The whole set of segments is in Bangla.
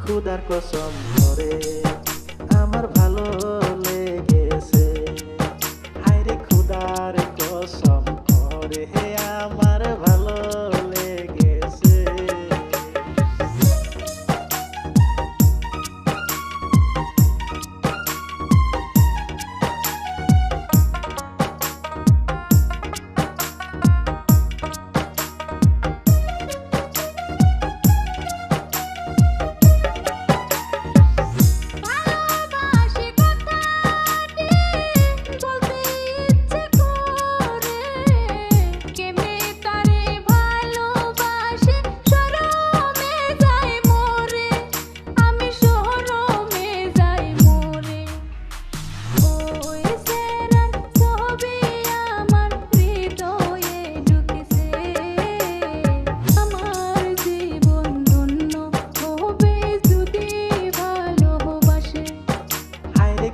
খুদার কসম করে আমার ভালো লেগেছে। হায়রে খুদার কসম করে আমার ভালো লেগেছে।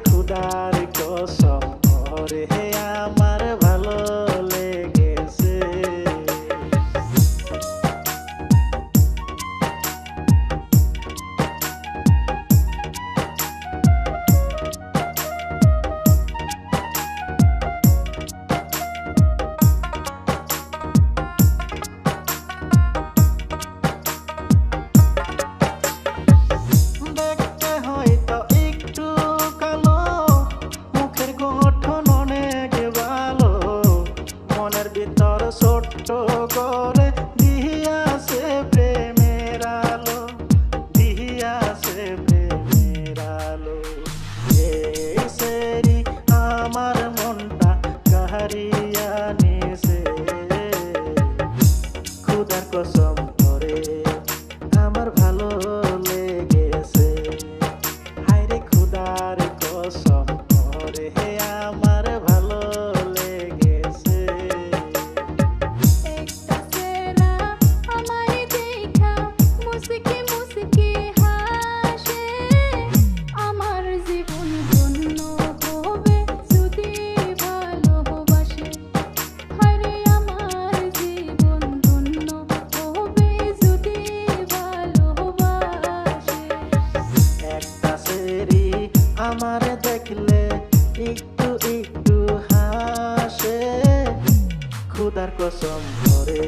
খুদার কসম করে আমার ভালো লেগেছে। দেখতে হয়তো একটু কালো, মুখের গঠন অনেক ভালো, মনের ভিতর ছোট্ট করে দিয়াছে প্রেমের আলো, দিয়াছে প্রেমের আলো। এই সেরি আমার মনটা কাহারিয়া নিছে। খুদার কসম করে আমার ভালো লেগেছে। হায়রে খুদার কসম করে আমার ভালো লেগেছে। একটা সেরা আমায় দেখা মুসকি মুসকি হাসে, আমার জীবন ধন্য হবে যদি ভালোবাসে। হায়রে আমার জীবন ধন্য হবে যদি ভালোবাসে। একটা সেরি আমার দেখলে একটু একটু হাসে। খুদার কসম করে